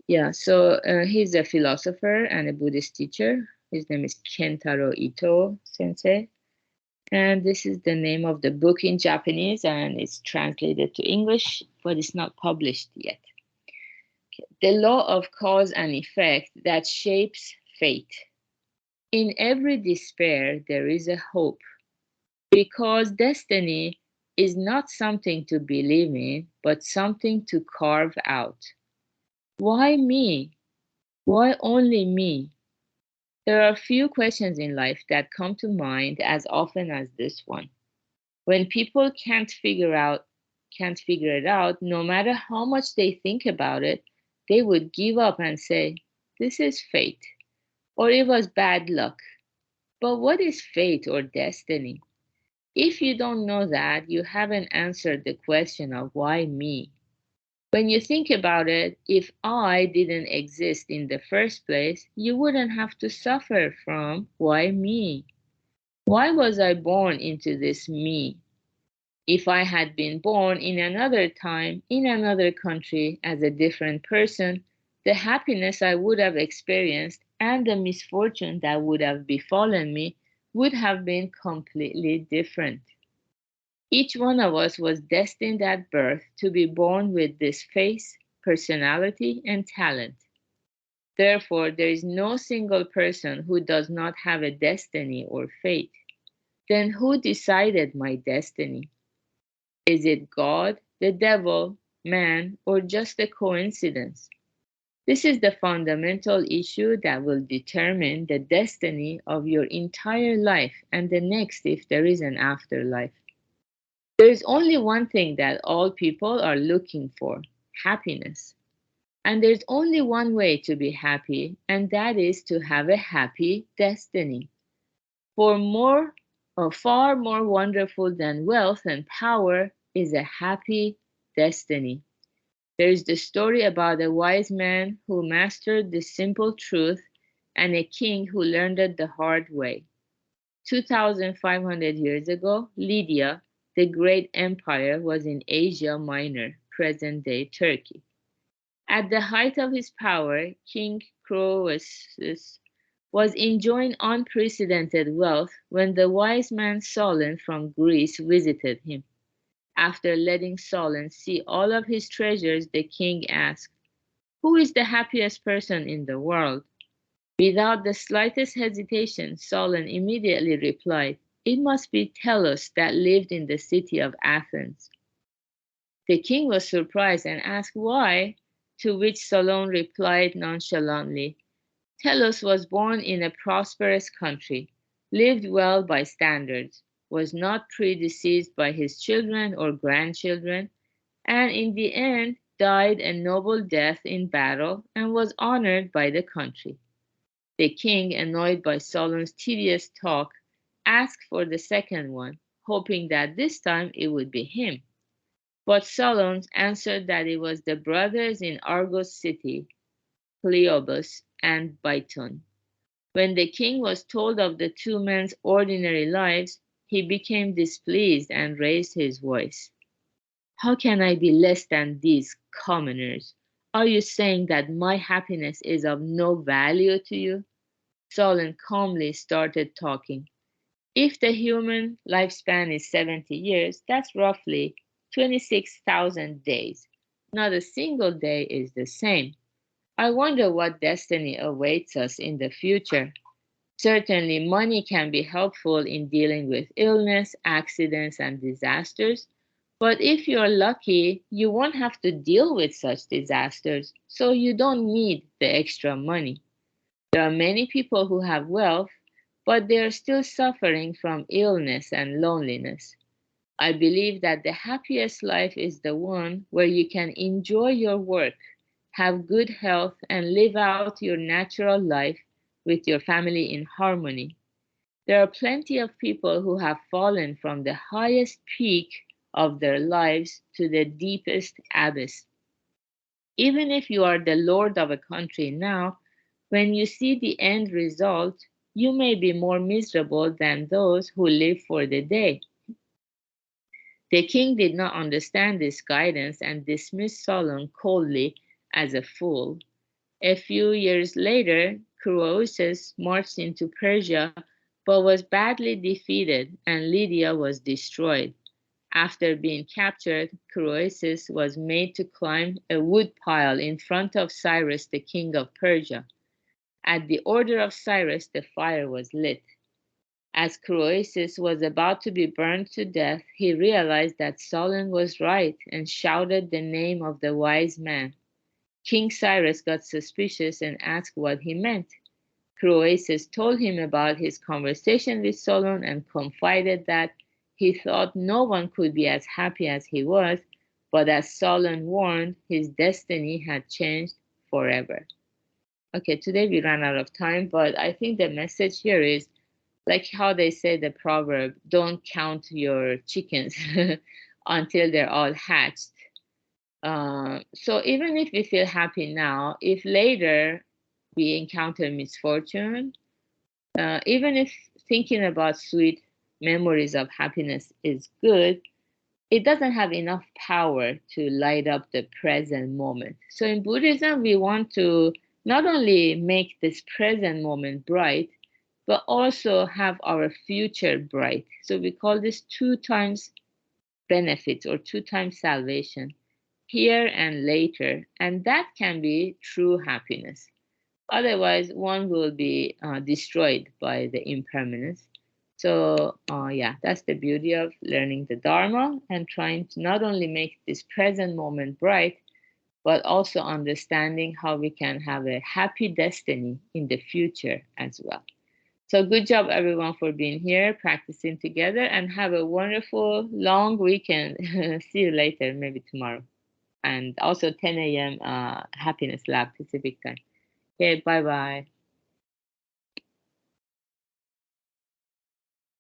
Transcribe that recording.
Yeah, so he's a philosopher and a Buddhist teacher. His name is Kentaro Ito Sensei. And this is the name of the book in Japanese, and it's translated to English, but it's not published yet. The law of cause and effect that shapes fate. In every despair, there is a hope, because destiny is not something to believe in, but something to carve out. Why me? Why only me? There are few questions in life that come to mind as often as this one. When people can't figure it out, no matter how much they think about it, they would give up and say, this is fate, or it was bad luck. But what is fate or destiny? If you don't know that, you haven't answered the question of why me. When you think about it, if I didn't exist in the first place, you wouldn't have to suffer from why me? Why was I born into this me? If I had been born in another time, in another country, as a different person, the happiness I would have experienced and the misfortune that would have befallen me would have been completely different. Each one of us was destined at birth to be born with this face, personality, and talent. Therefore, there is no single person who does not have a destiny or fate. Then who decided my destiny? Is it God, the devil, man, or just a coincidence? This is the fundamental issue that will determine the destiny of your entire life and the next if there is an afterlife. There is only one thing that all people are looking for: happiness. And there's only one way to be happy, and that is to have a happy destiny. For more or far more wonderful than wealth and power is a happy destiny. There is the story about a wise man who mastered the simple truth and a king who learned it the hard way. 2,500 years ago, Lydia, the great empire, was in Asia Minor, present-day Turkey. At the height of his power, King Croesus was enjoying unprecedented wealth when the wise man Solon from Greece visited him. After letting Solon see all of his treasures, the king asked, who is the happiest person in the world? Without the slightest hesitation, Solon immediately replied, it must be Telos that lived in the city of Athens. The king was surprised and asked why, to which Solon replied nonchalantly, Telos was born in a prosperous country, lived well by standards, was not predeceased by his children or grandchildren, and in the end died a noble death in battle and was honored by the country. The king, annoyed by Solon's tedious talk, asked for the second one, hoping that this time it would be him. But Solon answered that it was the brothers in Argos city, Cleobus and Biton. When the king was told of the two men's ordinary lives, he became displeased and raised his voice. How can I be less than these commoners? Are you saying that my happiness is of no value to you? Solon calmly started talking. If the human lifespan is 70 years, that's roughly 26,000 days. Not a single day is the same. I wonder what destiny awaits us in the future. Certainly, money can be helpful in dealing with illness, accidents, and disasters. But if you're lucky, you won't have to deal with such disasters, so you don't need the extra money. There are many people who have wealth, but they are still suffering from illness and loneliness. I believe that the happiest life is the one where you can enjoy your work, have good health, and live out your natural life with your family in harmony. There are plenty of people who have fallen from the highest peak of their lives to the deepest abyss. Even if you are the lord of a country now, when you see the end result, you may be more miserable than those who live for the day. The king did not understand this guidance and dismissed Solon coldly as a fool. A few years later, Croesus marched into Persia but was badly defeated and Lydia was destroyed. After being captured, Croesus was made to climb a wood pile in front of Cyrus, the king of Persia. At the order of Cyrus, the fire was lit. As Croesus was about to be burned to death, he realized that Solon was right and shouted the name of the wise man. King Cyrus got suspicious and asked what he meant. Croesus told him about his conversation with Solon and confided that he thought no one could be as happy as he was, but as Solon warned, his destiny had changed forever. Okay, today we ran out of time, but I think the message here is like how they say the proverb, don't count your chickens until they're all hatched. So even if we feel happy now, if later we encounter misfortune, even if thinking about sweet memories of happiness is good, it doesn't have enough power to light up the present moment. So in Buddhism, we want to not only make this present moment bright, but also have our future bright. So we call this two times benefits or two times salvation, here and later. And that can be true happiness. Otherwise, one will be destroyed by the impermanence. So, yeah, that's the beauty of learning the Dharma and trying to not only make this present moment bright, but also understanding how we can have a happy destiny in the future as well. So, good job, everyone, for being here, practicing together, and have a wonderful long weekend. See you later, maybe tomorrow. And also 10 a.m. Happiness Lab Pacific time. Okay, bye bye.